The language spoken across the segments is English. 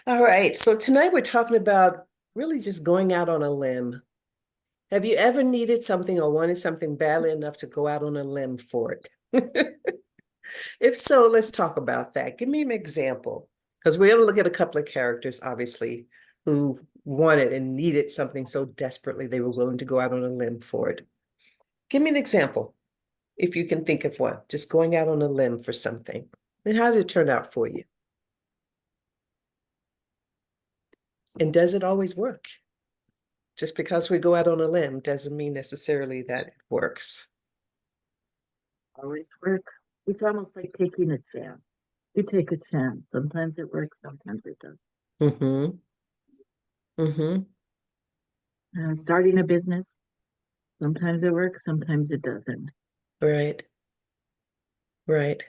All right. So tonight we're talking about really just going out on a limb. Have you ever needed something or wanted something badly enough to go out on a limb for it? If so, let's talk about that. Give me an example. Because we're going to look at a couple of characters, obviously, who wanted and needed something so desperately they were willing to go out on a limb for it. Give me an example, if you can think of one, just going out on a limb for something. And how did it turn out for you? And does it always work? Just because we go out on a limb doesn't mean necessarily that it works. Always work. It's almost like taking a chance. You take a chance. Sometimes it works, sometimes it doesn't. Mm-hmm. Mm-hmm. Starting a business, sometimes it works, sometimes it doesn't. Right. Right.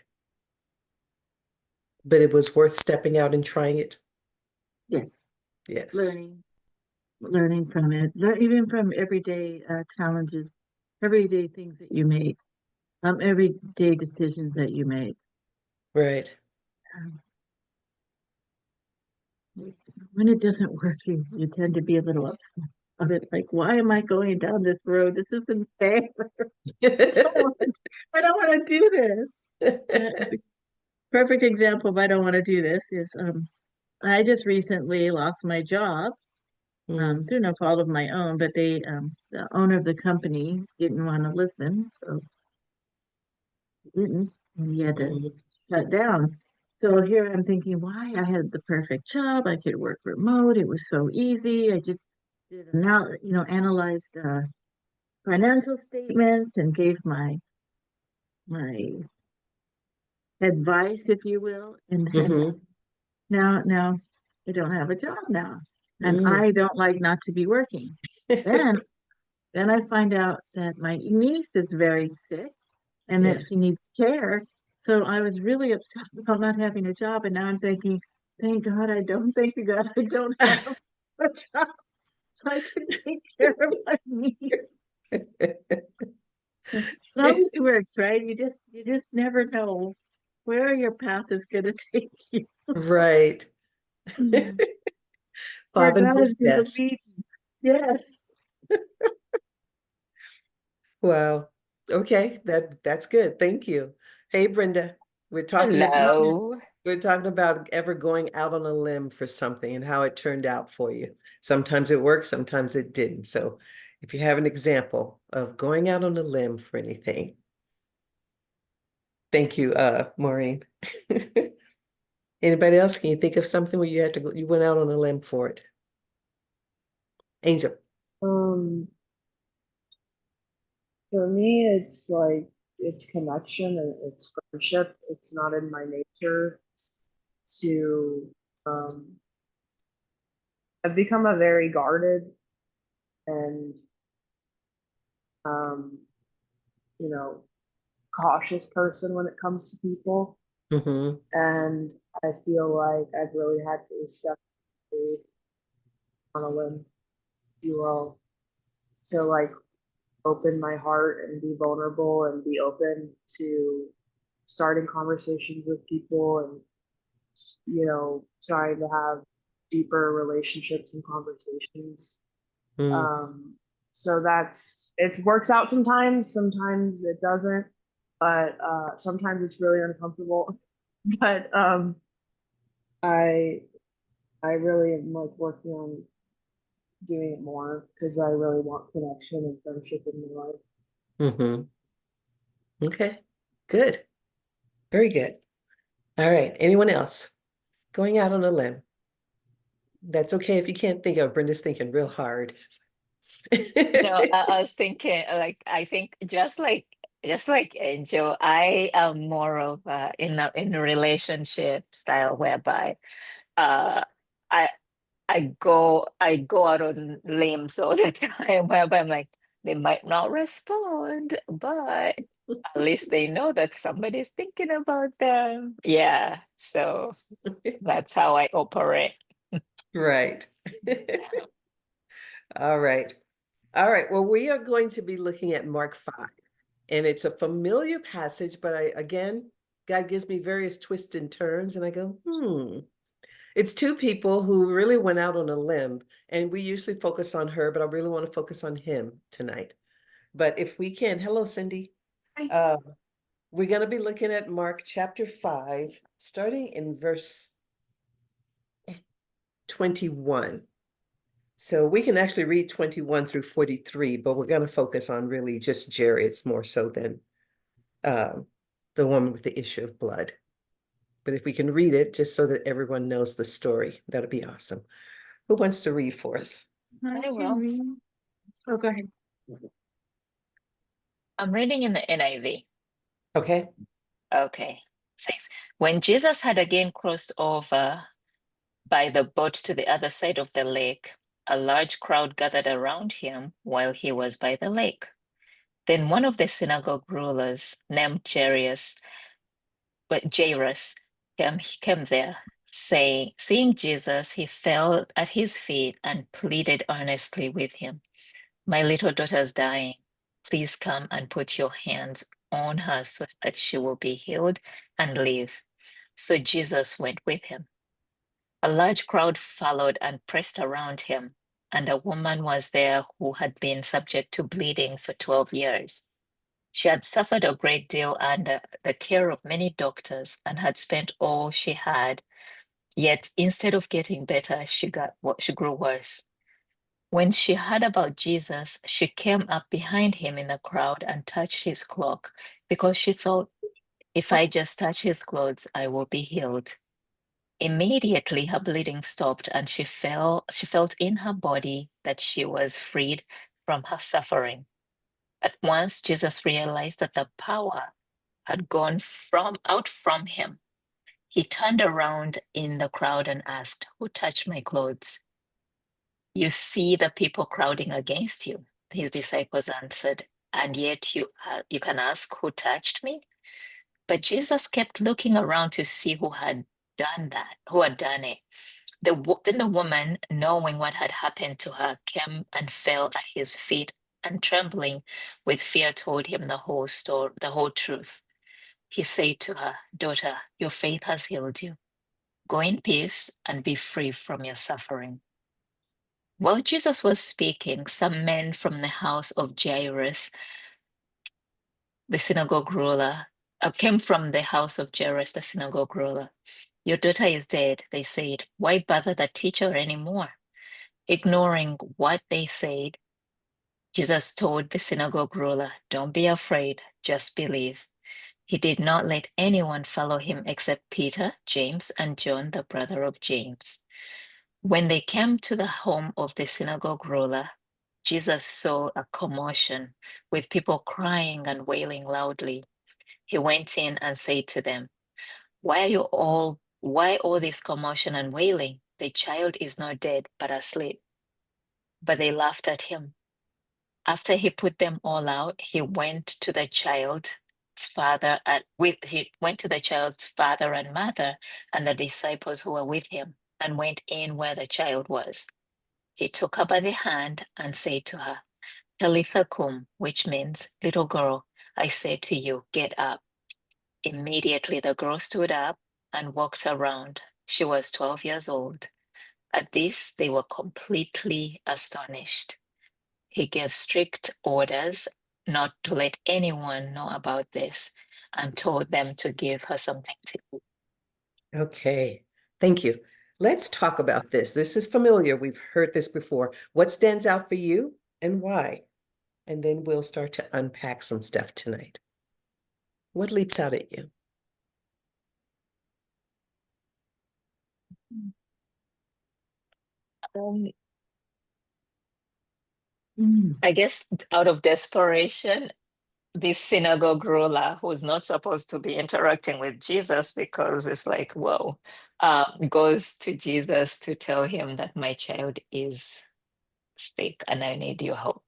But it was worth stepping out and trying it. Yes, Yes. learning, learning from it, even from everyday challenges, everyday things that you make, everyday decisions that you make. Right. Um, when it doesn't work, you tend to be a little upset of it. Like, why am I going down this road? This isn't fair. I don't want to, I don't want to do this. The perfect example of I don't want to do this is I just recently lost my job Mm, through no fault of my own, but the owner of the company didn't want to listen, so he didn't, and he had to mm, shut down. So here I'm thinking, why? I had the perfect job. I could work remote. It was so easy. I just did now, analyzed financial statements and gave my advice, if you will, and then mm-hmm. now I don't have a job now. And Mm. I don't like not to be working. Then then I find out that my niece is very sick and Yeah. that she needs care. So I was really upset about not having a job. And now I'm thinking, thank you God I don't have a job so I can take care of my niece. It always works, right? You just never know where your path is gonna take you. Right. Mm. Where Father God knows is gonna best. lead you. Yes. Wow. Okay, that's good. Thank you. Hey, Brenda, we're talking about Hello. we're talking about ever going out on a limb for something and how it turned out for you. Sometimes it worked, sometimes it didn't. So if you have an example of going out on a limb for anything, thank you, Maureen. Anybody else? Can you think of something where you had to go, you went out on a limb for it? Angel. Um, for me, it's like it's connection and it's friendship. It's not in my nature to. Um, I've become a very guarded and um, you know cautious person when it comes to people, Mm-hmm. and I feel like I've really had to step on a limb, if you will, to like open my heart and be vulnerable and be open to starting conversations with people and trying to have deeper relationships and conversations. Mm. Um, so it works out sometimes, sometimes it doesn't, but sometimes it's really uncomfortable. But I I really am like working on doing it more because I really want connection and friendship in my life. Mm-hmm. Okay. Good. Very good. All right. Anyone else? Going out on a limb. That's okay if you can't think of. Brenda's thinking real hard. No, I was thinking I think just like Angel, I am more of in a relationship style whereby uh I I go out on limbs all the time whereby I'm like they might not respond, but at least they know that somebody's thinking about them. Yeah, so that's how I operate. Right. All right. All right. Well, we are going to be looking at Mark 5, and it's a familiar passage, but again, God gives me various twists and turns, and I go, hmm. It's two people who really went out on a limb, and we usually focus on her, but I really want to focus on him tonight. But if we can, hello, Cindy. Hi. Uh, we're going to be looking at Mark chapter 5, starting in verse 21. So we can actually read 21 through 43, but we're going to focus on really just Jarius more so than the woman with the issue of blood. But if we can read it just so that everyone knows the story, that'd be awesome. Who wants to read for us? I I can will. read. Oh, go ahead. I'm reading in the NIV. Okay. Okay. Says, when Jesus had again crossed over by the boat to the other side of the lake, a large crowd gathered around him while he was by the lake. Then one of the synagogue rulers named Jairus came there, seeing Jesus, he fell at his feet and pleaded earnestly with him. My little daughter's dying. Please come and put your hands on her so that she will be healed and live. So Jesus went with him. A large crowd followed and pressed around him, and a woman was there who had been subject to bleeding for 12 years. She had suffered a great deal under the care of many doctors and had spent all she had. Yet instead of getting better, she grew worse. When she heard about Jesus, she came up behind him in the crowd and touched his cloak because she thought, if I just touch his clothes, I will be healed. Immediately her bleeding stopped and she felt in her body that she was freed from her suffering. At once Jesus realized that the power had gone out from him. He turned around in the crowd and asked, who touched my clothes? You see the people crowding against you. His disciples answered, and yet you can ask, who touched me? But Jesus kept looking around to see who had who had done it. Then the woman, knowing what had happened to her, came and fell at his feet and trembling with fear told him the whole story, the whole truth. He said to her, daughter, your faith has healed you. Go in peace and be free from your suffering. While Jesus was speaking, some men from the house of Jairus, the synagogue ruler, came from the house of Jairus, the synagogue ruler. Your daughter is dead, they said. Why bother the teacher anymore? Ignoring what they said, Jesus told the synagogue ruler, don't be afraid, just believe. He did not let anyone follow him except Peter, James, and John, the brother of James. When they came to the home of the synagogue ruler, Jesus saw a commotion with people crying and wailing loudly. He went in and said to them, why all this commotion and wailing? The child is not dead, but asleep. But they laughed at him. After he put them all out, he went to the child's father and mother and the disciples who were with him and went in where the child was. He took her by the hand and said to her, Talitha cum, which means, little girl, I say to you, get up. Immediately the girl stood up and walked around. She was 12 years old. At this, they were completely astonished. He gave strict orders not to let anyone know about this and told them to give her something to eat. Okay. Thank you. Let's talk about this. This is familiar. We've heard this before. What stands out for you and why? And then we'll start to unpack some stuff tonight. What leaps out at you? Um, Mm. I guess out of desperation, this synagogue ruler who's not supposed to be interacting with Jesus because it's like, whoa, goes to Jesus to tell him that my child is sick and I need your help.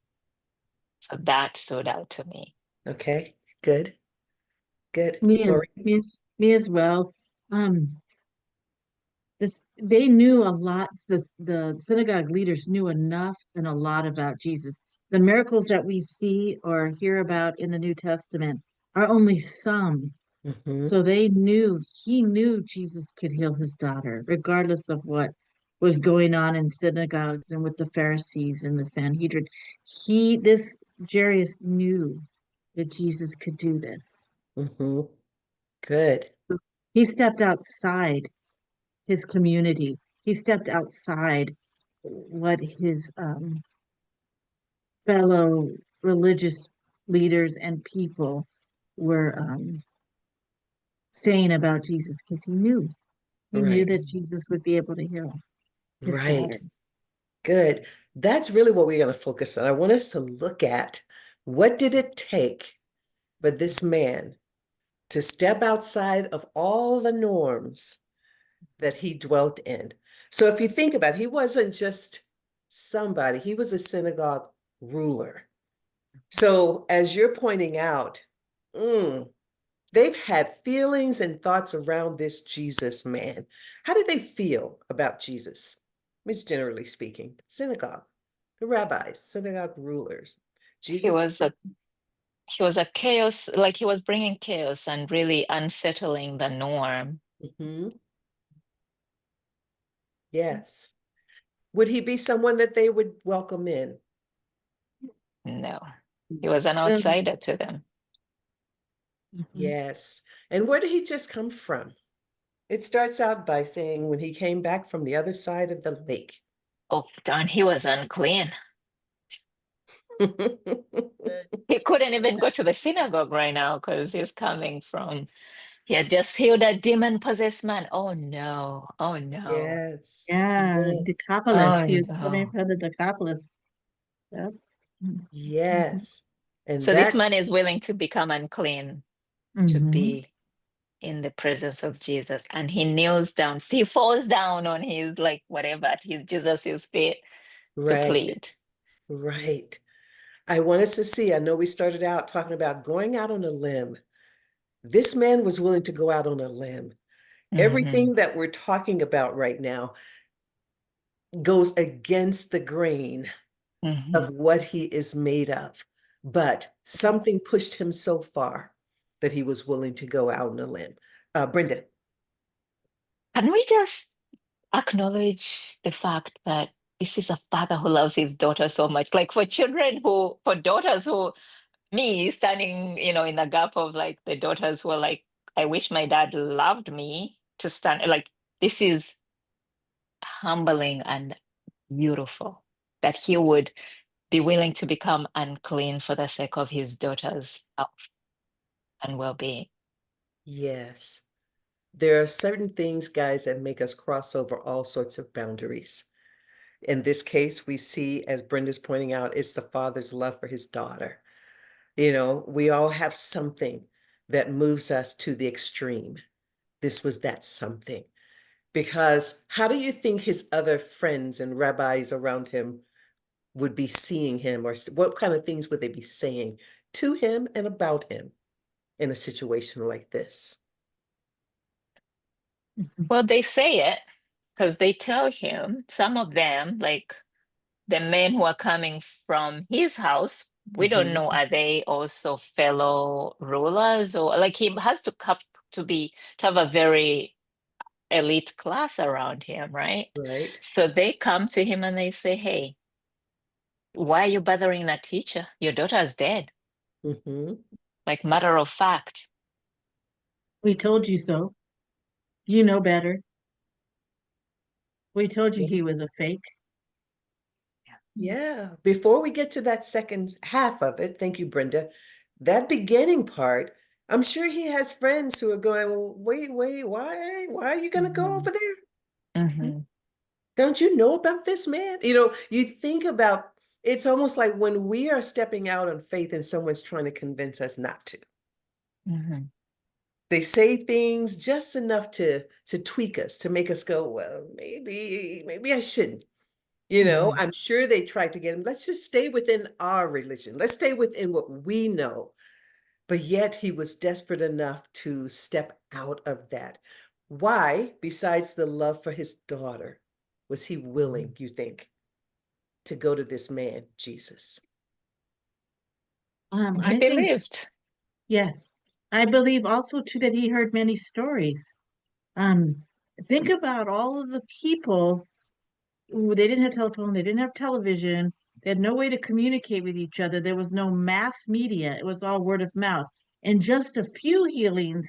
So that stood out to me. Okay. Good. Good. Me, Maureen? me as well. Um, they knew a lot. The synagogue leaders knew enough and a lot about Jesus. The miracles that we see or hear about in the New Testament are only some Mhm. So he knew Jesus could heal his daughter, regardless of what was going on in synagogues and with the Pharisees and the Sanhedrin. This Jarius knew that Jesus could do this. Mhm. Good. He stepped outside his community. He stepped outside what his fellow religious leaders and people were saying about Jesus because he knew Right. that Jesus would be able to heal his Right. daughter. Good. That's really what we're going to focus on. I want us to look at what did it take for this man to step outside of all the norms that he dwelt in. So if you think about it, he wasn't just somebody, he was a synagogue ruler. So as you're pointing out, mm, they've had feelings and thoughts around this Jesus man. How did they feel about Jesus? It's generally speaking, synagogue, the rabbis, synagogue rulers. He Jesus. was a he was a chaos, like he was bringing chaos and really unsettling the norm. Mhm. Yes. Would he be someone that they would welcome in? No, he was an Well, outsider to them. mhm. Yes. And where did he just come from? It starts out by saying when he came back from the other side of the lake. Oh, darn, he was unclean. He couldn't even go to the synagogue right now because he's coming from, he had just healed a demon-possessed man. Oh no, oh no, Yes. Yeah, Yeah. Decapolis. oh He was coming no. from the Decapolis. Yep. Yes. And So this that, man is willing to become unclean to Hmm. be in the presence of Jesus. And he kneels down, he falls down on his, like, whatever, at his Jesus' feet to right, plead. right. I want us to see, I know we started out talking about going out on a limb. This man was willing to go out on a limb. Hmm. Everything that we're talking about right now goes against the grain Hmm. of what he is made of. But something pushed him so far that he was willing to go out on a limb. Brenda. Can we just acknowledge the fact that this is a father who loves his daughter so much? Like for daughters who, me standing, in the gap of like the daughters who are like, I wish my dad loved me to stand, like, this is humbling and beautiful that he would be willing to become unclean for the sake of his daughter's health and well-being. Yes. There are certain things, guys, that make us cross over all sorts of boundaries. In this case, we see, as Brenda's pointing out, it's the father's love for his daughter. We all have something that moves us to the extreme. This was that something. Because how do you think his other friends and rabbis around him would be seeing him, or what kind of things would they be saying to him and about him in a situation like this? Well, they say it because they tell him, some of them, like the men who are coming from his house, we don't Mhm. know, are they also fellow rulers, or like he has to have a very elite class around him, right? Right. So they come to him and they say, hey, why are you bothering that teacher? Your daughter is dead. Hmm. Like, matter of fact. We told you so. You know better. We told you he was a fake. Yeah. Before we get to that second half of it, thank you, Brenda. That beginning part, I'm sure he has friends who are going, well, wait, why are you going to go Mhm. over there? Mm-hmm. Don't you know about this man? You think about it's almost like when we are stepping out on faith and someone's trying to convince us not to. Mm-hmm. They say things just enough to tweak us, to make us go, well, maybe I shouldn't. Mm-hmm. I'm sure they tried to get him. Let's just stay within our religion. Let's stay within what we know. But yet he was desperate enough to step out of that. Why, besides the love for his daughter, was he willing, you think, to go to this man, Jesus? He I think believed. yes. I believe also too that he heard many stories. Um, think about all of the people who they didn't have telephone, they didn't have television, they had no way to communicate with each other. There was no mass media. It was all word of mouth. And just a few healings,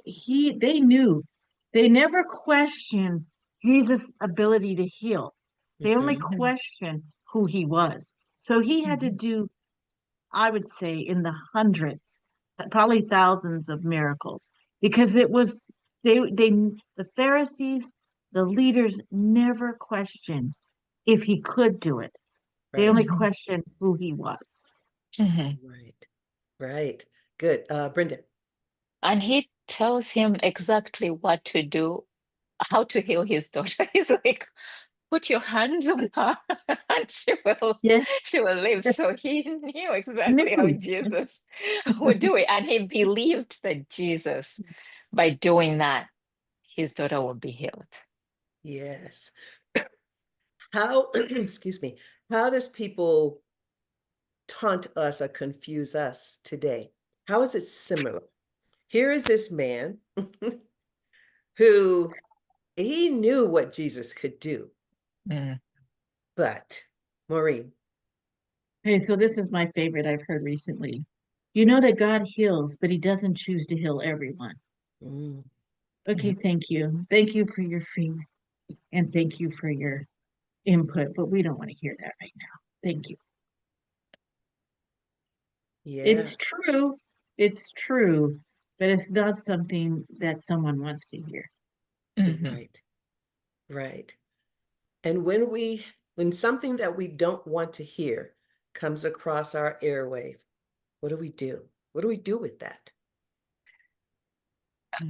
they knew. They never questioned Jesus' ability to heal. They only Mhm, Mhm. questioned who he was. So he had to Mhm. do, I would say, in the hundreds, probably thousands of miracles, because it was they the Pharisees, the leaders never questioned if he could do it. They right, only Mhm. questioned who he was. Mhm. right, right. Good. Brenda. And he tells him exactly what to do, how to heal his daughter. He's like, put your hands on her and she Yes, will live. So he knew exactly how knew. Jesus would do it. And he believed that Jesus, by doing that, his daughter will be healed. Yes. How, excuse me, how does people taunt us or confuse us today? How is it similar? Here is this man who he knew what Jesus could do, Mm. but Maureen. Okay, so this is my favorite I've heard recently. You know that God heals, but he doesn't choose to heal everyone. Mm, Okay, Mhm. thank you. Thank you for your faith and thank you for your input, but we don't want to hear that right now. Thank you. yeah, It's true. It's true, but it's not something that someone wants to hear. Mhm. right, right. And when something that we don't want to hear comes across our airwave, what do we do? What do we do with that?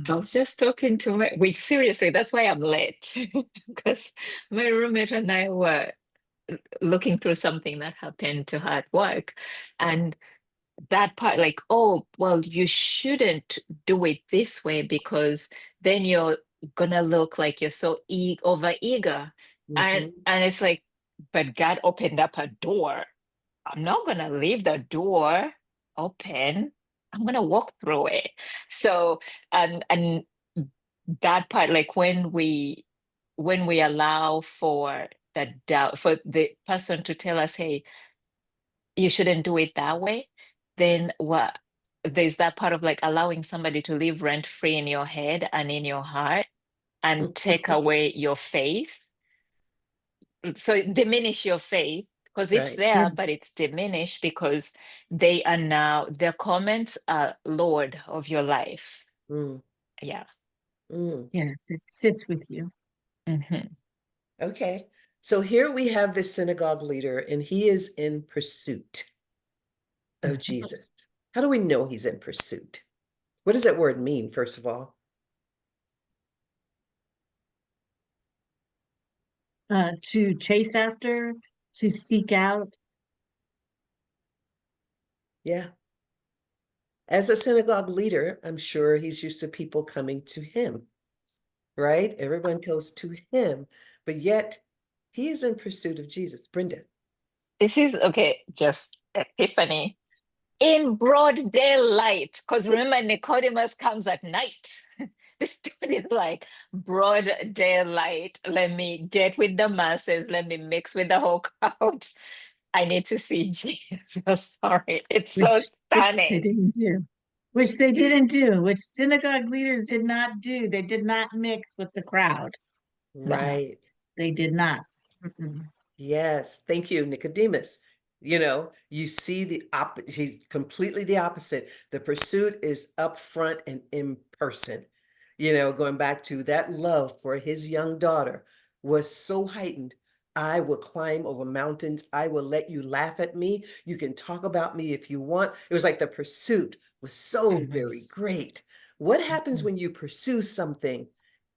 I was just talking to wait, seriously, that's why I'm late. Because my roommate and I were looking through something that happened to her at work. And that part, like, oh, well, you shouldn't do it this way because then you're gonna look like you're so over eager. And Mhm. it's like, but God opened up a door. I'm not gonna leave the door open. I'm gonna walk through it. So and that part, like when we allow for that doubt, for the person to tell us, hey, you shouldn't do it that way, then what there's that part of like allowing somebody to live rent free in your head and in your heart and take away your faith. So diminish your faith because it's Right. there, but Yes, it's diminished because they are now their comments are Lord of your life. Mm, Yeah. mm. yes, it sits with you. Hmm. Okay. So here we have this synagogue leader, and he is in pursuit of Jesus. How do we know he's in pursuit? What does that word mean, first of all? To chase after, to seek out. Yeah. As a synagogue leader, I'm sure he's used to people coming to him, right? Everyone goes to him, but yet he is in pursuit of Jesus. Brenda. This is okay, just epiphany in broad daylight. Because remember, Nicodemus comes at night. This dude is like broad daylight. Let me get with the masses. Let me mix with the whole crowd. I need to see Jesus. Sorry, it's so Which they stunning. didn't do. Which they didn't do, which synagogue leaders did not do. They did not mix with the crowd. No, Right. they did not. Mm-mm. Yes, thank you, Nicodemus. You see he's completely the opposite. The pursuit is up front and in person. Going back to that love for his young daughter was so heightened. I will climb over mountains. I will let you laugh at me. You can talk about me if you want. It was like the pursuit was so Mhm. very great. What happens Mhm. when you pursue something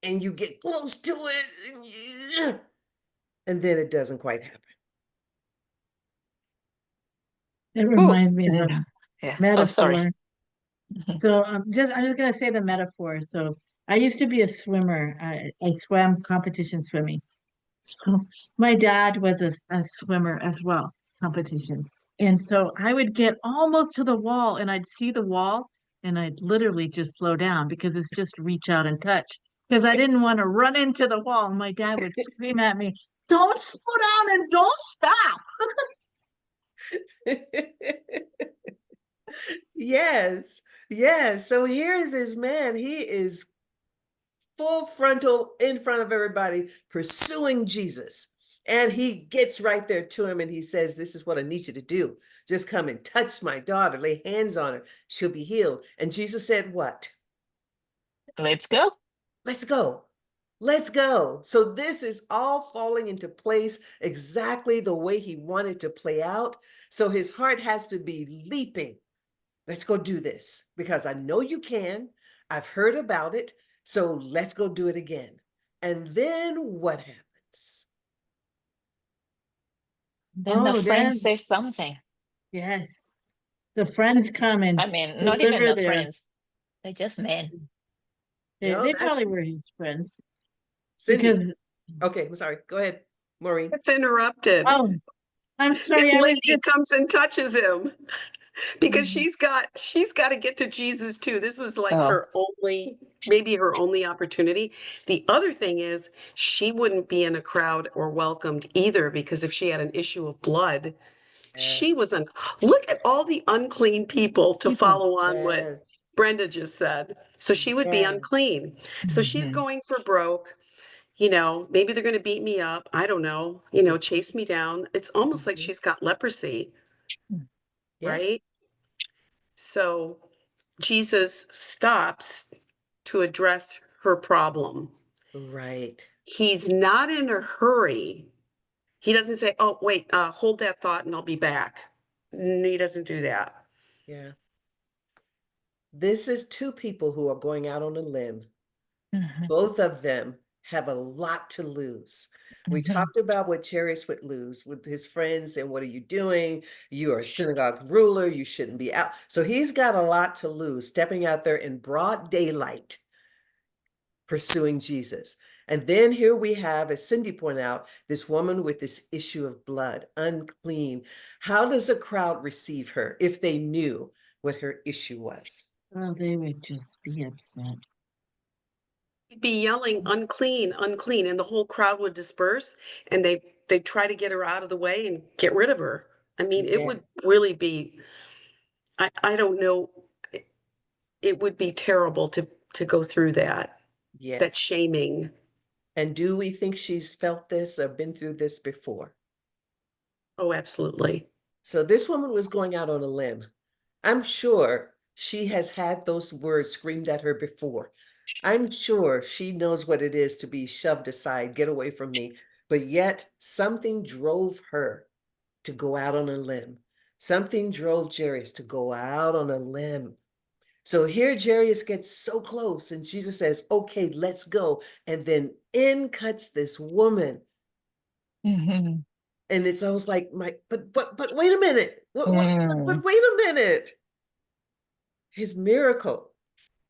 and you get close to it and then it doesn't quite happen? It Ooh, reminds me of a yeah. Oh, sorry. metaphor. Mhm. So I'm just gonna say the metaphor. So I used to be a swimmer. I swam competition swimming. So my dad was a swimmer as well, competition. And so I would get almost to the wall and I'd see the wall and I'd literally just slow down because it's just reach out and touch. Because I didn't want to run into the wall. My dad would scream at me, "Don't slow down and don't stop." Yes, yes. So here is this man. He is full frontal in front of everybody, pursuing Jesus. And he gets right there to him and he says, "This is what I need you to do. Just come and touch my daughter, lay hands on her. She'll be healed." And Jesus said, "What? Let's go. Let's go. Let's go." So this is all falling into place exactly the way he wanted to play out. So his heart has to be leaping. Let's go do this because I know you can. I've heard about it. So let's go do it again. And then what happens? Then the Oh, friends then say something. yes, the friends come and I mean, not even deliver the their. friends. They're just men. They That's probably were his friends Cindy. because. Okay, I'm sorry. Go ahead, Maureen. It's interrupted. Oh, I'm sorry. This I was lady just. comes and touches him because Mhm. she's got to get to Jesus too. This was like Oh. her only, maybe her only opportunity. The other thing is she wouldn't be in a crowd or welcomed either because if she had an issue of blood, she was un look at all the unclean people to People. follow on what Yes, Brenda just said. So she would be yes, unclean. So she's Mhm. going for broke. Maybe they're going to beat me up. I don't know, chase me down. It's almost like mhm, she's got leprosy, yeah, right? So Jesus stops to address her problem. right. He's not in a hurry. He doesn't say, "Oh, wait, hold that thought and I'll be back." He doesn't do that. Yeah. This is two people who are going out on a limb. Mhm. Both of them have a lot to lose. We Mhm. talked about what Jarius would lose with his friends and what are you doing? You are a synagogue ruler. You shouldn't be out. So he's got a lot to lose, stepping out there in broad daylight, pursuing Jesus. And then here we have, as Cindy pointed out, this woman with this issue of blood, unclean. How does the crowd receive her if they knew what her issue was? Oh, they would just be upset. He'd be yelling, "Unclean, unclean," and the whole crowd would disperse and they'd try to get her out of the way and get rid of her. I mean, it Yeah. would really be, I don't know, it would be terrible to go through that Yes. shaming. And do we think she's felt this or been through this before? Oh, absolutely. So this woman was going out on a limb. I'm sure she has had those words screamed at her before. I'm sure she knows what it is to be shoved aside, get away from me. But yet something drove her to go out on a limb. Something drove Jarius to go out on a limb. So here Jarius gets so close and Jesus says, "Okay, let's go." And then in cuts this woman. Mhm. And it's almost like but wait a minute. Mm. But wait a minute. His miracle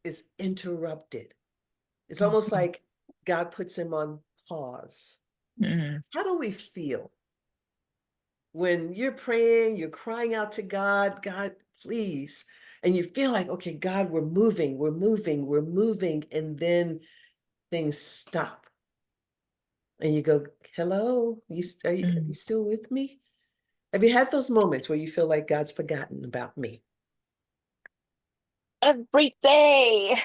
is interrupted. It's almost like God puts him on pause. Mm. How do we feel when you're praying, you're crying out to God, "God, please," and you feel like, okay, God, we're moving, we're moving, we're moving, and then things stop. And you go, "Hello, are you Mm. still with me?" Have you had those moments where you feel like God's forgotten about me? Every day.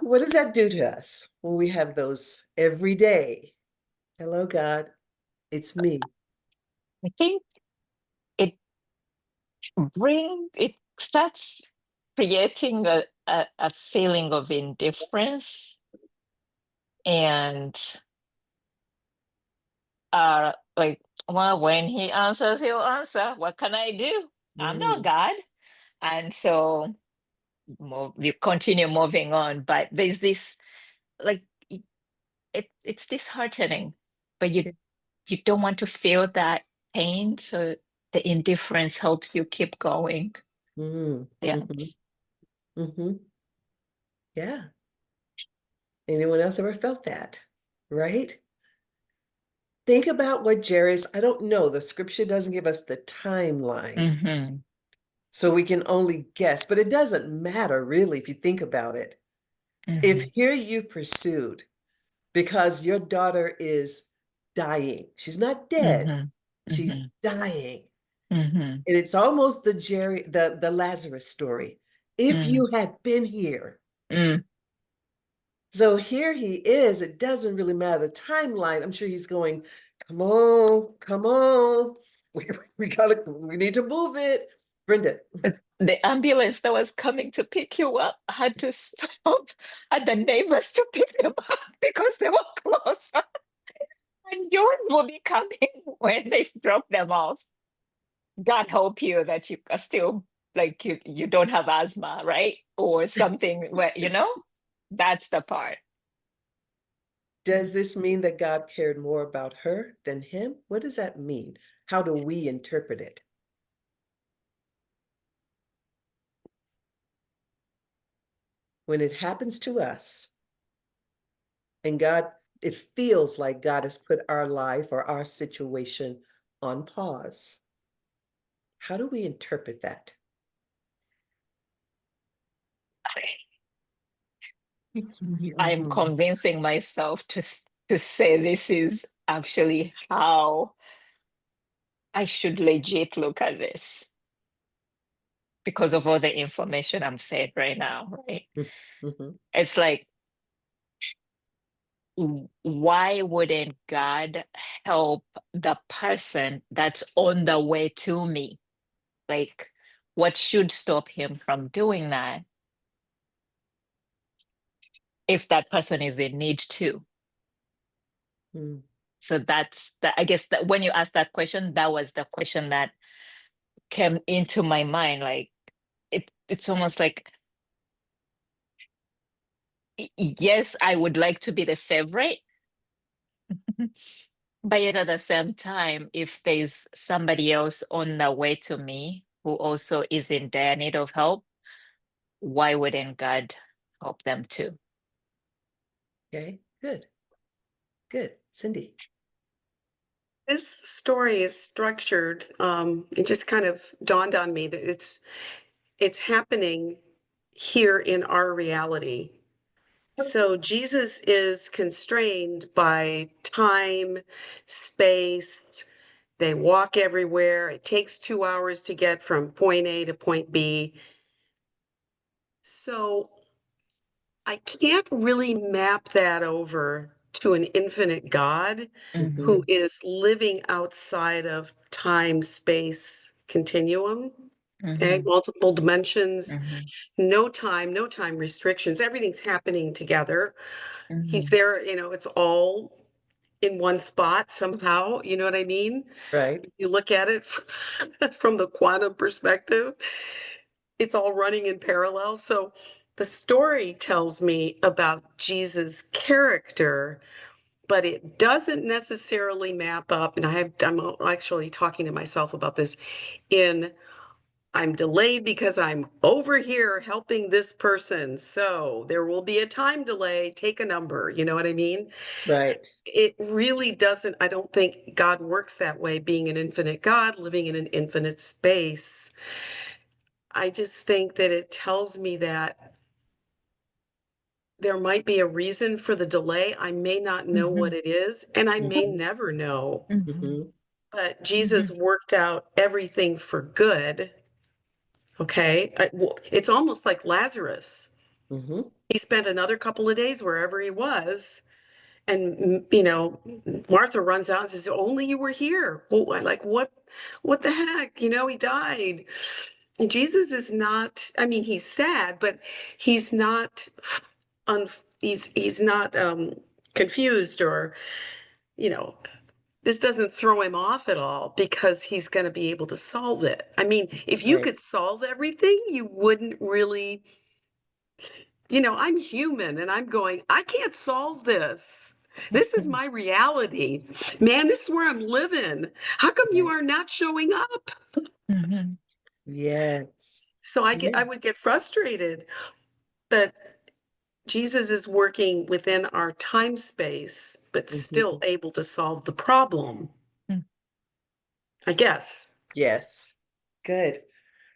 What does that do to us when we have those every day? "Hello, God, it's me." I think it it starts creating a feeling of indifference and like, well, when he answers, he'll answer. What can I do? I'm not Mm, God. And so we continue moving on. But there's this like it's disheartening, but yeah, you don't want to feel that pain. So the indifference helps you keep going. Yeah. mhm, mhm. Yeah. Anyone else ever felt that? Right? Think about what Jarius, I don't know, the scripture doesn't give us the timeline, Mm-hmm. so we can only guess, but it doesn't matter really if you think about it. If Mm-hmm. here you pursued because your daughter is dying, she's not dead, Mm-hmm. she's dying. Mm-hmm. And it's almost the Lazarus story. If Mm-hmm. you had been here. Mm-hmm. So here he is. It doesn't really matter the timeline. I'm sure he's going, come on, come on. We need to move it. Brenda. But the ambulance that was coming to pick you up had to stop at the neighbors to pick them up because they were closer. And yours will be coming when they drop them off. God help you that you are still like you don't have asthma, right? Or something where, that's the part. Does this mean that God cared more about her than him? What does that mean? How do we interpret it? When it happens to us, and God, it feels like God has put our life or our situation on pause. How do we interpret that? I'm Mhm. convincing myself to say this is actually how I should legit look at this because of all the information I'm fed right now, right? Mm-hmm. It's like, why wouldn't God help the person that's on the way to me? Like, what should stop him from doing that if that person is in need too? Mm. So that's that. I guess that when you asked that question, that was the question that came into my mind. Like, it's almost like, yes, I would like to be the favorite, but yet at the same time, if there's somebody else on the way to me who also is in dire need of help, why wouldn't God help them too? Okay, good. Good. Cindy. This story is structured. It just kind of dawned on me that it's happening here in our reality. So Jesus is constrained by time, space. They walk everywhere. It takes 2 hours to get from point A to point B. So I can't really map that over to an infinite God Mm-hmm. who is living outside of time, space continuum. Okay, Mm-hmm. multiple dimensions, Mm-hmm. no time restrictions. Everything's happening together. He's Mm-hmm. there, it's all in one spot somehow. You know what I mean? Right. You look at it from the quantum perspective, it's all running in parallel. So the story tells me about Jesus' character, but it doesn't necessarily map up. And I'm actually talking to myself about this in I'm delayed because I'm over here helping this person. So there will be a time delay. Take a number. You know what I mean? Right. It really doesn't. I don't think God works that way, being an infinite God, living in an infinite space. I just think that it tells me that there might be a reason for the delay. I may not know what it is, and I may Mm-hmm. never know. Mm-hmm. Mm-hmm. But Jesus worked out everything for good. Okay. It's almost like Lazarus. Mm-hmm. He spent another couple of days wherever he was. And, Martha runs out and says, only you were here. Well, like, what the heck? He died. And Jesus is not, I mean, he's sad, but he's not, un, he's not confused or, you know, this doesn't throw him off at all because he's going to be able to solve it. I mean, if you Right. could solve everything, you wouldn't really, I'm human and I'm going, I can't solve this. This is my reality. Man, this is where I'm living. How come you Right. are not showing up? Mm-hmm. Yes. So I Yeah. would get frustrated. But Jesus is working within our time space, but still Mhm. able to solve the problem, Mm. I guess. Yes. Good.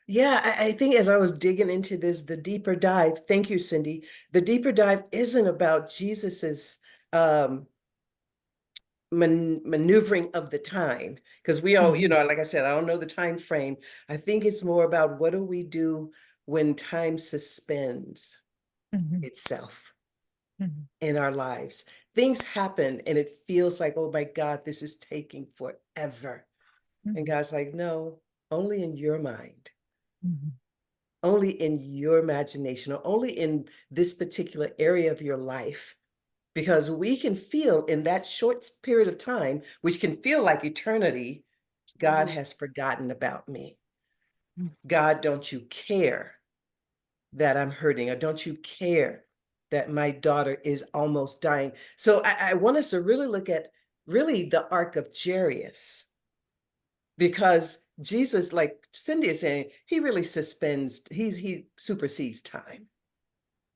Yeah, I think as I was digging into this, the deeper dive, thank you, Cindy. The deeper dive isn't about Jesus's um maneuvering of the time, because we all, Mhm. like I said, I don't know the time frame. I think it's more about what do we do when time suspends Mhm. itself Mhm. in our lives. Things happen and it feels like, oh my God, this is taking forever. And Mhm. God's like, no, only in your mind, Mhm. only in your imagination, or only in this particular area of your life. Because we can feel in that short period of time, which can feel like eternity, God Mhm. has forgotten about me. Mhm. God, don't you care that I'm hurting? Or don't you care that my daughter is almost dying? So I want us to really look at really the arc of Jarius, because Jesus, like Cindy is saying, he really he supersedes time.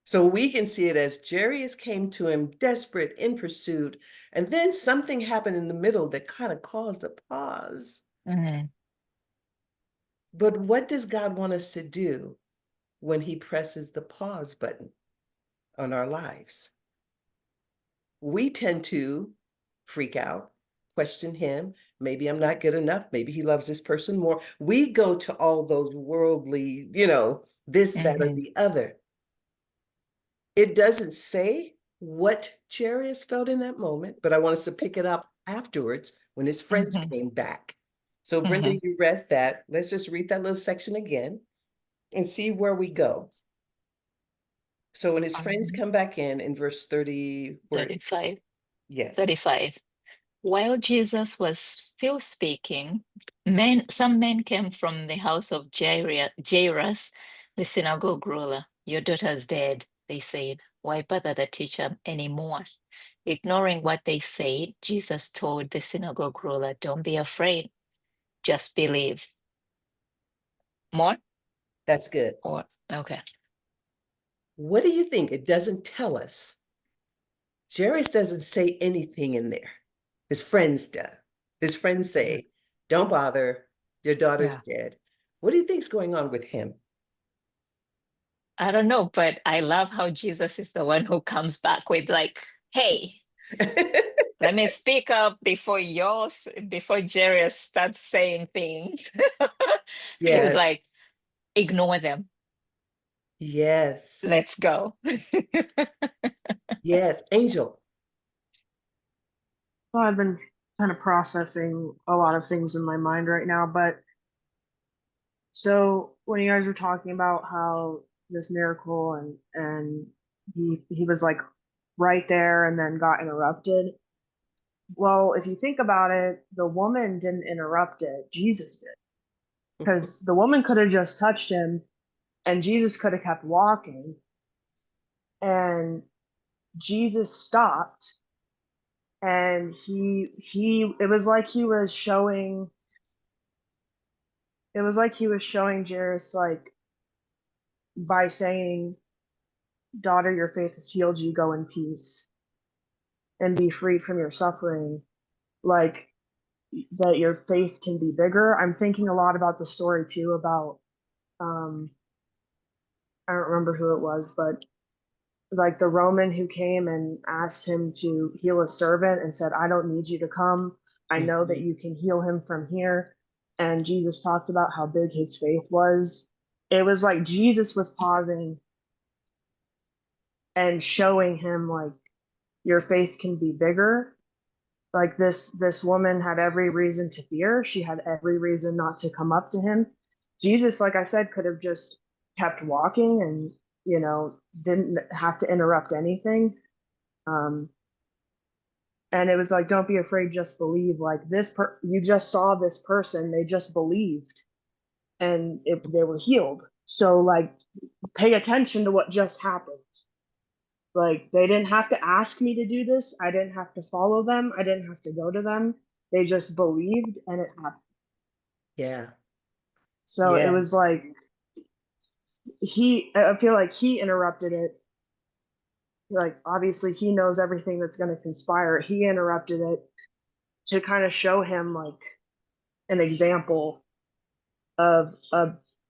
So we can see it as Jarius came to him desperate, in pursuit, and then something happened in the middle that kind of caused a pause. Mhm. But what does God want us to do when he presses the pause button on our lives? We tend to freak out, question him. Maybe I'm not good enough. Maybe he loves this person more. We go to all those worldly, this, that, or Mhm. the other. It doesn't say what Jarius felt in that moment, but I want us to pick it up afterwards when his friends Mhm. came back. So, Brenda, Mhm. you read that. Let's just read that little section again and see where we go. So, when his friends come back in verse 30, 35. yes. 35. While Jesus was still speaking, some men came from the house of Jairus, the synagogue ruler. Your daughter's dead, they said. Why bother the teacher anymore? Ignoring what they said, Jesus told the synagogue ruler, don't be afraid, just believe. More? That's good. Or, okay. What do you think? It doesn't tell us. Jarius doesn't say anything in there. His friends do. His friends say, don't bother, your daughter's Yeah. dead. What do you think's going on with him? I don't know, but I love how Jesus is the one who comes back with like, hey, let me speak up before Jarius starts saying things. He's Yeah, like, ignore them. yes, Let's go. yes. Angel. Well, I've been kind of processing a lot of things in my mind right now, but so when you guys were talking about how this miracle and he was like right there and then got interrupted. Well, if you think about it, the woman didn't interrupt it, Jesus did. Because the woman could have just touched him and Jesus could have kept walking and Jesus stopped and he it was like he was showing Jairus like by saying, daughter, your faith has healed you, go in peace and be freed from your suffering. Like that your faith can be bigger. I'm thinking a lot about the story too about um I don't remember who it was, but like the Roman who came and asked him to heal a servant and said, I don't need you to come. I know that Mhm. you can heal him from here. And Jesus talked about how big his faith was. It was like Jesus was pausing and showing him like your faith can be bigger. Like this woman had every reason to fear. She had every reason not to come up to him. Jesus, like I said, could have just kept walking and didn't have to interrupt anything. Um, and it was like, don't be afraid, just believe. Like you just saw this person, they just believed, and they were healed. So like, pay attention to what just happened. Like they didn't have to ask me to do this. I didn't have to follow them. I didn't have to go to them. They just believed and it happened. Yeah, So it yeah. was like I feel like he interrupted it like obviously he knows everything that's going to conspire. He interrupted it to kind of show him like an example of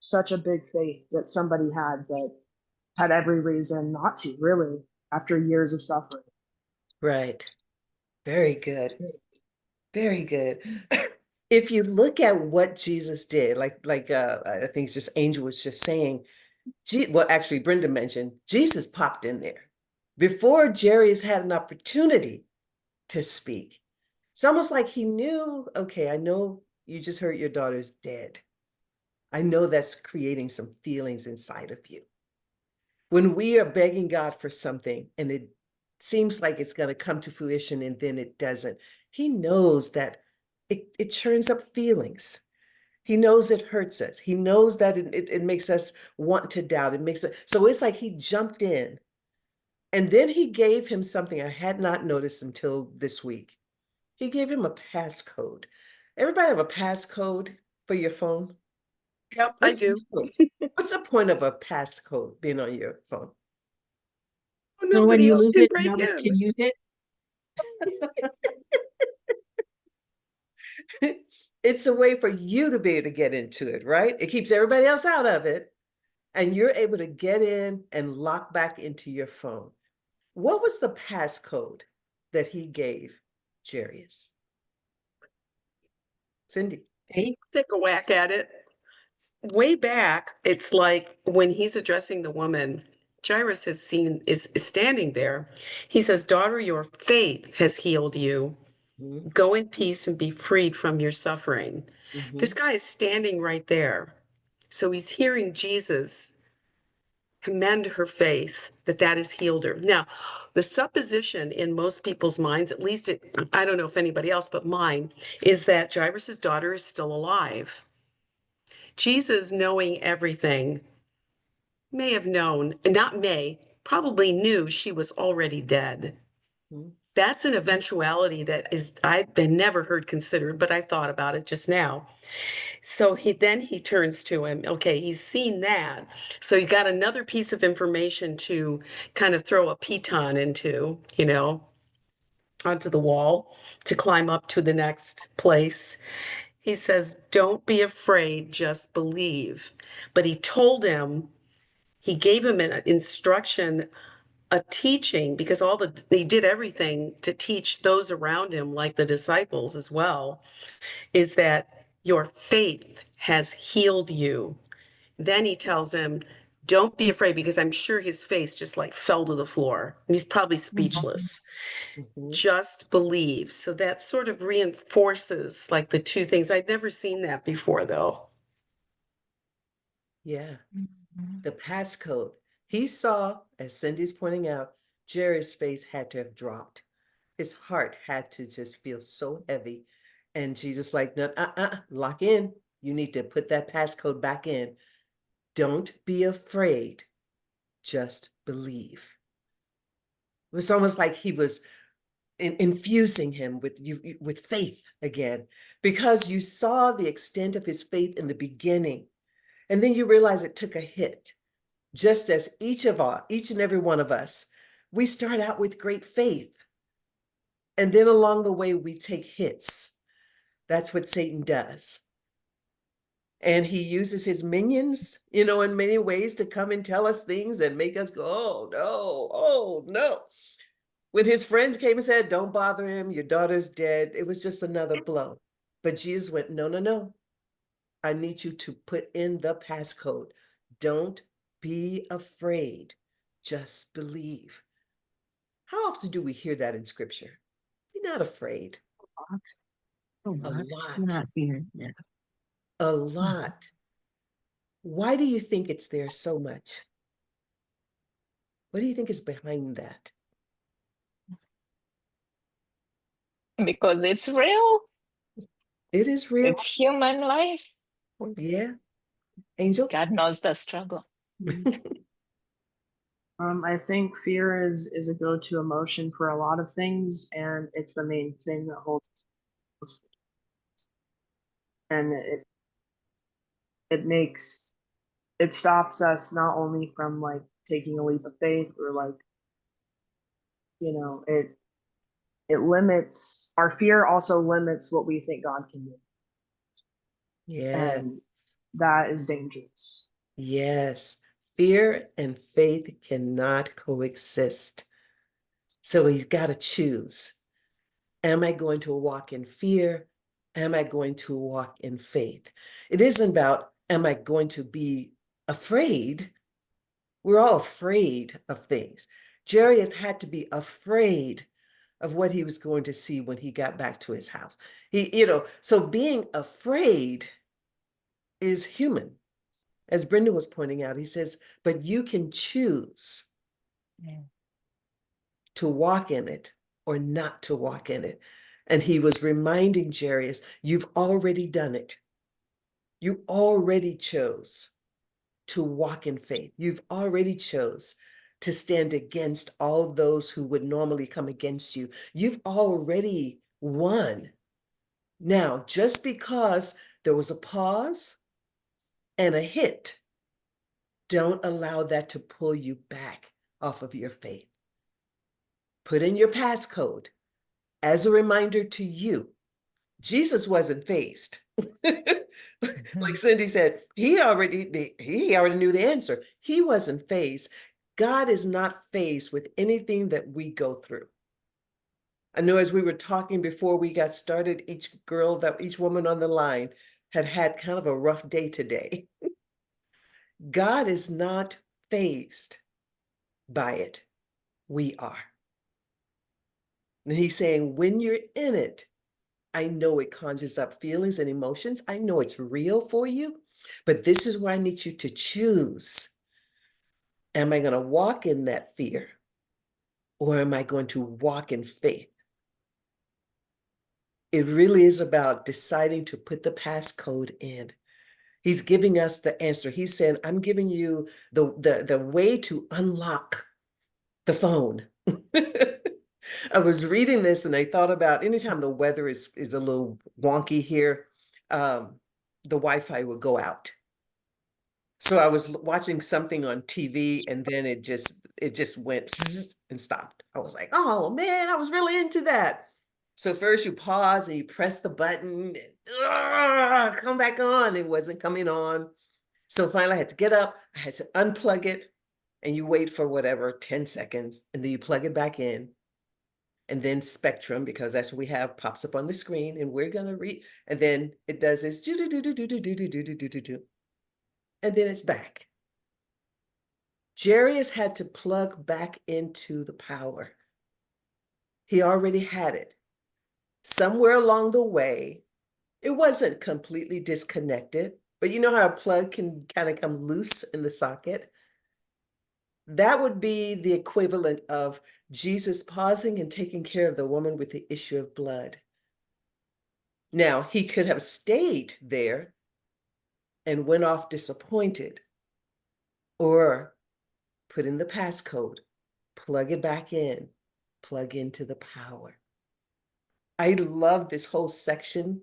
such a big faith that somebody that had every reason not to, really, after years of suffering. Right. Very good. Very good. If you look at what Jesus did, I think it's just Angel was just saying, well, actually, Brenda mentioned Jesus popped in there before Jarius had an opportunity to speak. It's almost like he knew, okay, I know you just heard your daughter's dead. I know that's creating some feelings inside of you. When we are begging God for something and it seems like it's going to come to fruition and then it doesn't, he knows that it churns up feelings. He knows it hurts us. He knows that it makes us want to doubt. It makes it so it's like he jumped in and then he gave him something I had not noticed until this week. He gave him a passcode. Everybody have a passcode for your phone? Yep, I What's the do. point? What's the point of a passcode being on your phone? Oh, So when nobody you else lose can it, break nobody in. can use it. It's a way for you to be able to get into it, right? It keeps everybody else out of it, and you're able to get in and lock back into your phone. What was the passcode that he gave Jarius? Cindy. Hey, Take a whack at it. Way back, it's like when he's addressing the woman, Jairus is standing there. He says, "Daughter, your faith has healed you. Mhm, Go in peace and be freed from your suffering." This mhm, guy is standing right there. So he's hearing Jesus commend her faith that that has healed her. Now, the supposition in most people's minds, at least I don't know if anybody else but mine, is that Jairus's daughter is still alive. Jesus, knowing everything, may have known, not may, probably knew she was already dead. mhm, That's an eventuality that is I've been never heard considered, but I thought about it just now. So he turns to him. Okay, he's seen that. So he got another piece of information to kind of throw a piton into, onto the wall to climb up to the next place. He says, "Don't be afraid, just believe." But he gave him an instruction, a teaching, because he did everything to teach those around him, like the disciples as well, is that your faith has healed you. Then he tells him, "Don't be afraid," because I'm sure his face just like fell to the floor. He's probably speechless. mhm. Just believe. So that sort of reinforces like the two things. I'd never seen that before, though. Yeah, the passcode. He saw, as Cindy's pointing out, Jerry's face had to have dropped. His heart had to just feel so heavy. And Jesus like, no, lock in. You need to put that passcode back in. Don't be afraid. Just believe. It was almost like he was infusing him with faith again, because you saw the extent of his faith in the beginning, and then you realize it took a hit. Just as each and every one of us, we start out with great faith, and then along the way we take hits. That's what Satan does. And he uses his minions, in many ways to come and tell us things and make us go, oh no, oh no. When his friends came and said, don't bother him, your daughter's dead, it was just another blow. But Jesus went, no, no, no. I need you to put in the passcode. Don't be afraid. Just believe. How often do we hear that in scripture? Be not afraid. a A lot. lot, Not here. Yeah. a lot. Why do you think it's there so much? What do you think is behind that? Because it's real. It is real. It's human life. Yeah. Angel? God knows the struggle. I think fear is a go-to emotion for a lot of things, and it's the main thing that holds us close. And it stops us not only from like taking a leap of faith or like You know, it limits, our fear also limits what we think God can do. Yeah. And that is dangerous. Yes. Fear and faith cannot coexist. So he's got to choose. Am I going to walk in fear? Am I going to walk in faith? It isn't about, am I going to be afraid? We're all afraid of things. Jarius had to be afraid of what he was going to see when he got back to his house. So being afraid is human. As Brenda was pointing out, he says, but you can choose Yeah. to walk in it or not to walk in it. And he was reminding Jarius, you've already done it. You already chose to walk in faith. You've already chose to stand against all those who would normally come against you. You've already won. Now, just because there was a pause and a hit, don't allow that to pull you back off of your faith. Put in your passcode as a reminder to you. Jesus wasn't phased. Like Cindy said, he already knew the answer. He wasn't phased. God is not phased with anything that we go through. I know as we were talking before we got started, each woman on the line had kind of a rough day today. God is not phased by it. We are. And he's saying, when you're in it, I know it conjures up feelings and emotions. I know it's real for you, but this is where I need you to choose. Am I going to walk in that fear or am I going to walk in faith? It really is about deciding to put the passcode in. He's giving us the answer. He's saying, I'm giving you the way to unlock the phone. I was reading this and I thought about anytime the weather is a little wonky here, the Wi-Fi will go out. So I was watching something on TV and then it just went and stopped. I was like, oh man, I was really into that. So first you pause and you press the button and come back on. It wasn't coming on. So finally I had to get up, I had to unplug it, and you wait for whatever, 10 seconds, and then you plug it back in. And then Spectrum, because that's what we have, pops up on the screen, and we're gonna read, and then it does this do do do do do do do do do do do do, and then it's back. Jarius had to plug back into the power. He already had it. Somewhere along the way, it wasn't completely disconnected, but you know how a plug can kind of come loose in the socket? That would be the equivalent of Jesus pausing and taking care of the woman with the issue of blood. Now, he could have stayed there and went off disappointed, or put in the passcode, plug it back in, plug into the power. I love this whole section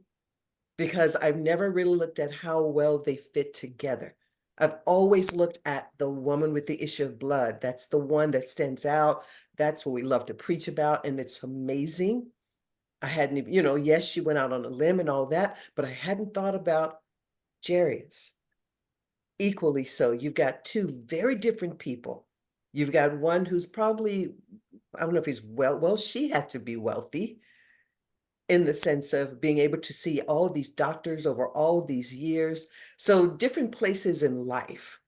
because I've never really looked at how well they fit together. I've always looked at the woman with the issue of blood. That's the one that stands out. That's what we love to preach about, and it's amazing. I hadn't even, yes, she went out on a limb and all that, but I hadn't thought about Jarius. Equally so, you've got two very different people. You've got one who's probably, I don't know if he's well, she had to be wealthy in the sense of being able to see all these doctors over all these years. So different places in life.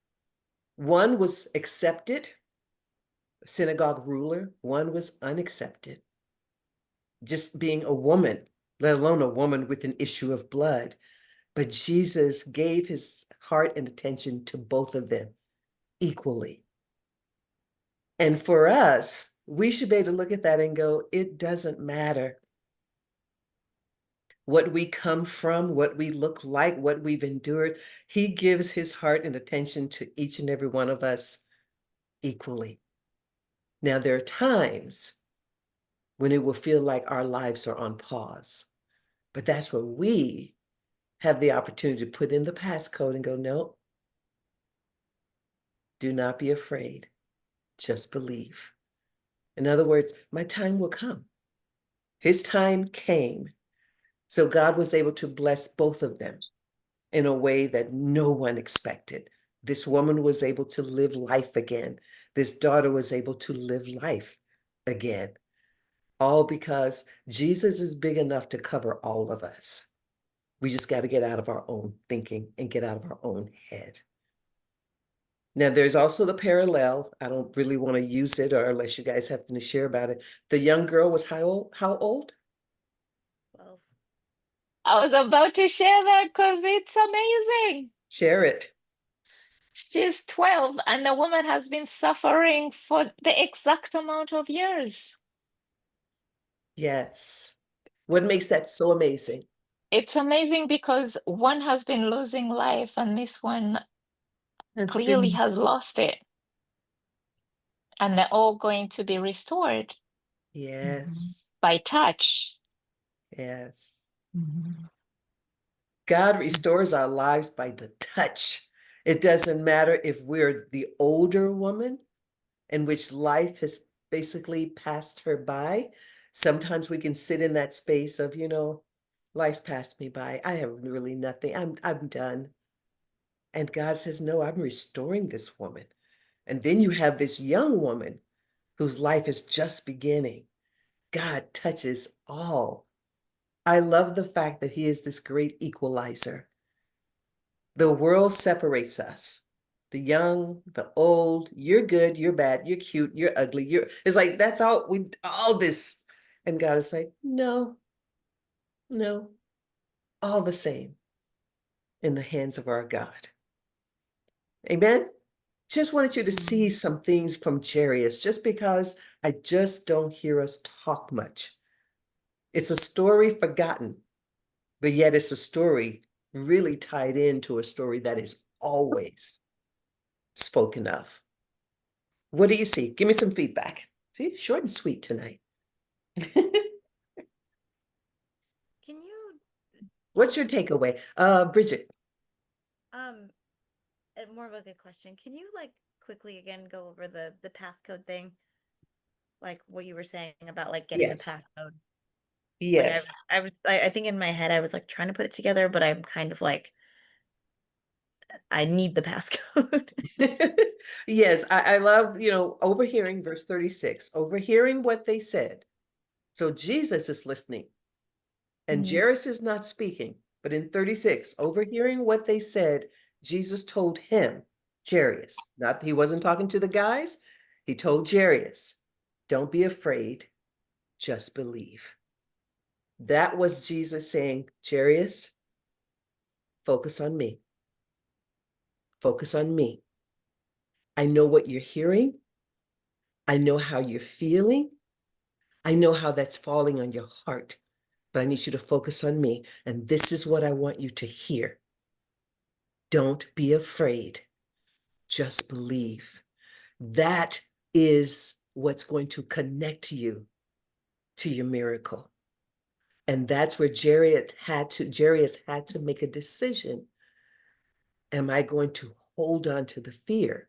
One was accepted, synagogue ruler. One was unaccepted. Just being a woman, let alone a woman with an issue of blood. But Jesus gave his heart and attention to both of them equally. And for us, we should be able to look at that and go, it doesn't matter what we come from, what we look like, what we've endured. He gives his heart and attention to each and every one of us equally. Now, there are times when it will feel like our lives are on pause, but that's where we have the opportunity to put in the passcode and go, no, do not be afraid, just believe. In other words, my time will come. His time came. So God was able to bless both of them in a way that no one expected. This woman was able to live life again. This daughter was able to live life again. All because Jesus is big enough to cover all of us. We just got to get out of our own thinking and get out of our own head. Now, there's also the parallel. I don't really want to use it, or unless you guys have something to share about it. The young girl was how old? How old? 12. I was about to share that because it's amazing. Share it. She's 12, and the woman has been suffering for the exact amount of years. Yes. What makes that so amazing? It's amazing because one has been losing life, and this one Has clearly been, has lost it. And they're all going to be restored Yes. by touch. Yes. Mhm. God restores our lives by the touch. It doesn't matter if we're the older woman in which life has basically passed her by. Sometimes we can sit in that space of, life's passed me by. I have really nothing. I'm done. And God says, no, I'm restoring this woman. And then you have this young woman whose life is just beginning. God touches all. I love the fact that he is this great equalizer. The world separates us. The young, the old, you're good, you're bad, you're cute, you're ugly, it's like that's all this. And God is like, no, no, all the same in the hands of our God. Amen. Just wanted you to see some things from Jarius, just because I just don't hear us talk much. It's a story forgotten, but yet it's a story really tied into a story that is always spoken of. What do you see? Give me some feedback. See, short and sweet tonight. Can you What's your takeaway? Bridget. um more of a good question. Can you like quickly again go over the passcode thing? Like what you were saying about like getting the Yes. passcode. Like Yes. I think in my head I was like trying to put it together, but I'm kind of like I need the passcode. Yes, I love, overhearing verse 36, overhearing what they said. So Jesus is listening and Mhm. Jairus is not speaking, but in 36, overhearing what they said, Jesus told him, Jarius, not he wasn't talking to the guys, he told Jarius, don't be afraid, just believe. That was Jesus saying, Jarius, focus on me. Focus on me. I know what you're hearing. I know how you're feeling. I know how that's falling on your heart, but I need you to focus on me. And this is what I want you to hear. Don't be afraid. Just believe. That is what's going to connect you to your miracle. And that's where Jarius had to make a decision. Am I going to hold on to the fear,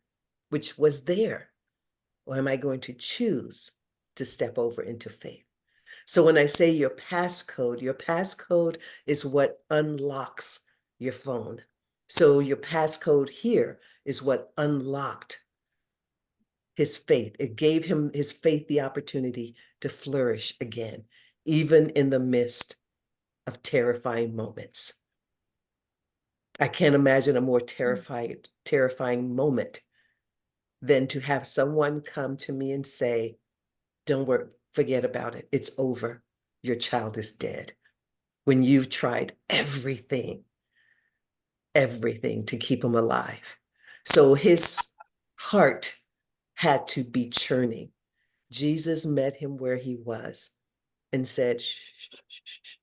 which was there, or am I going to choose to step over into faith? So when I say your passcode is what unlocks your phone. So your passcode here is what unlocked his faith. It gave him his faith the opportunity to flourish again, even in the midst of terrifying moments. I can't imagine a more terrifying moment than to have someone come to me and say, don't worry, forget about it. It's over. Your child is dead. When you've tried everything to keep him alive. So his heart had to be churning. Jesus met him where he was and said, shh, shh, shh, shh, shh.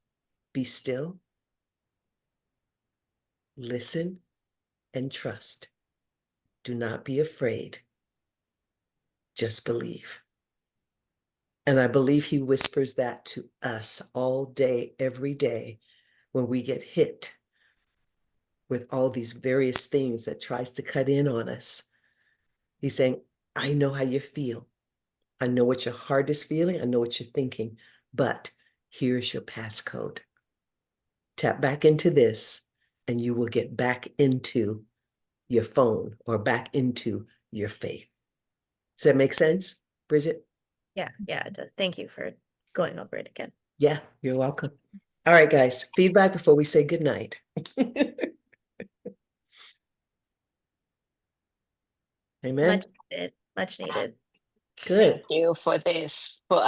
Be still, listen, and trust. Do not be afraid. Just believe. And I believe he whispers that to us all day, every day, when we get hit with all these various things that tries to cut in on us. He's saying, I know how you feel. I know what your heart is feeling. I know what you're thinking, but here's your passcode. Tap back into this, and you will get back into your phone or back into your faith. Does that make sense, Bridget? Yeah, it does. Thank you for going over it again. Yeah, you're welcome. All right, guys, feedback before we say goodnight. Amen. Much needed. Much needed. Good. Thank you for this, for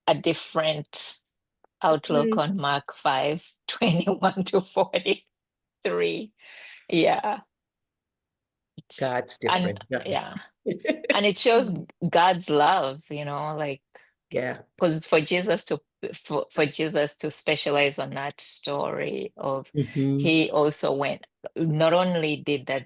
a different outlook on Mark 5:21-43. Yeah. God's And different. yeah. And it shows God's love, like, Yeah. because for Jesus to specialize on that story of Mhm. he also went, not only did the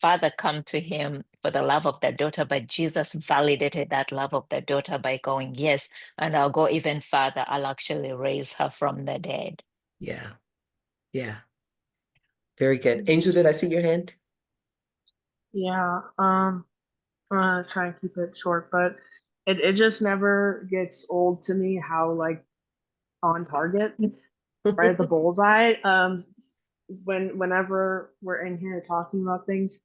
father come to him for the love of their daughter, but Jesus validated that love of the daughter by going, yes, and I'll go even further, I'll actually raise her from the dead. Yeah. Yeah. Very good. Angel, did I see your hand? Yeah, I'm gonna try and keep it short, but it just never gets old to me how like on target, right at the bullseye. Whenever we're in here talking about things,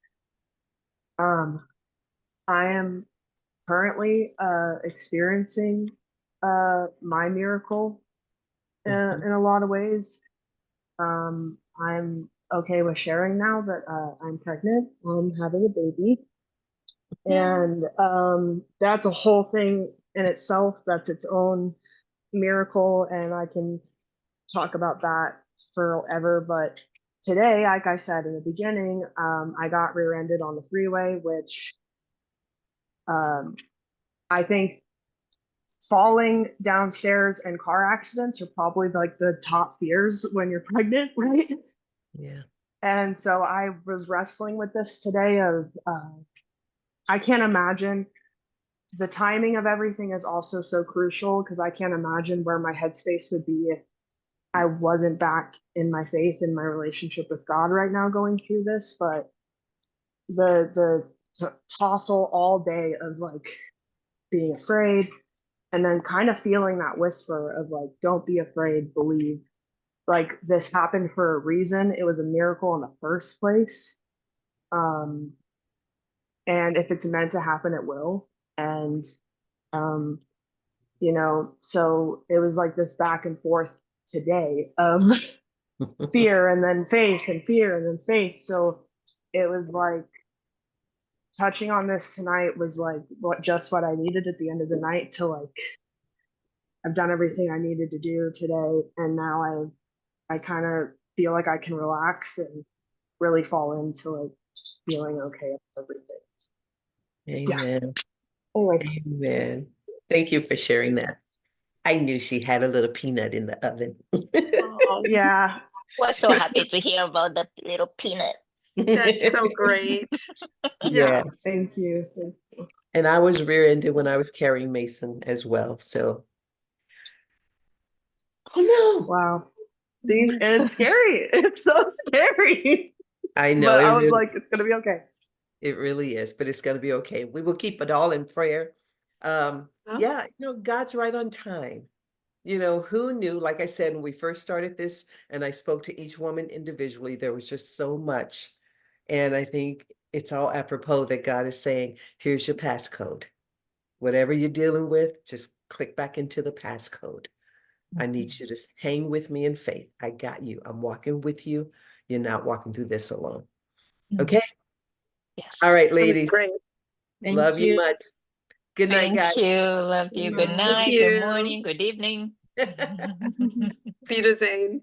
I am currently experiencing my miracle in a lot of ways. I'm okay with sharing now that I'm pregnant. I'm having a baby. And that's a whole thing in itself. That's its own miracle. And I can talk about that forever. But today, like I said in the beginning, I got rear-ended on the freeway, which I think falling downstairs and car accidents are probably like the top fears when you're pregnant, right? Yeah. And so I was wrestling with this today of I can't imagine the timing of everything is also so crucial because I can't imagine where my headspace would be if I wasn't back in my faith in my relationship with God right now going through this. But the tossle all day of like being afraid and then kind of feeling that whisper of like, don't be afraid, believe. Like this happened for a reason. It was a miracle in the first place. Um, and if it's meant to happen, it will. And um, so it was like this back and forth today of fear and then faith and fear and then faith. So it was like touching on this tonight was like what I needed at the end of the night to like I've done everything I needed to do today, and now I kind of feel like I can relax and really fall into like feeling okay about everything. Yeah. Amen. Anyway, Amen. Thank you for sharing that. I knew she had a little peanut in the oven. oh yeah. We're so happy to hear about the little peanut. That's so great. Yeah. Thank you. And I was rear-ended when I was carrying Mason as well. So, oh no. Wow. See, and it's scary. It's so scary. I know But I was like, it's gonna be okay. it really is, but it's going to be okay. We will keep it all in prayer. Yeah, God's right on time. Who knew, like I said, when we first started this and I spoke to each woman individually, there was just so much. And I think it's all apropos that God is saying, here's your passcode. Whatever you're dealing with, just click back into the passcode. I need you to hang with me in faith. I got you. I'm walking with you. You're not walking through this alone. Okay? Yes. All right, That was ladies. great. Love you much. Good night, guys. Thank you. Love you. Good Thank night, you. good morning, good evening. Wiedersehen.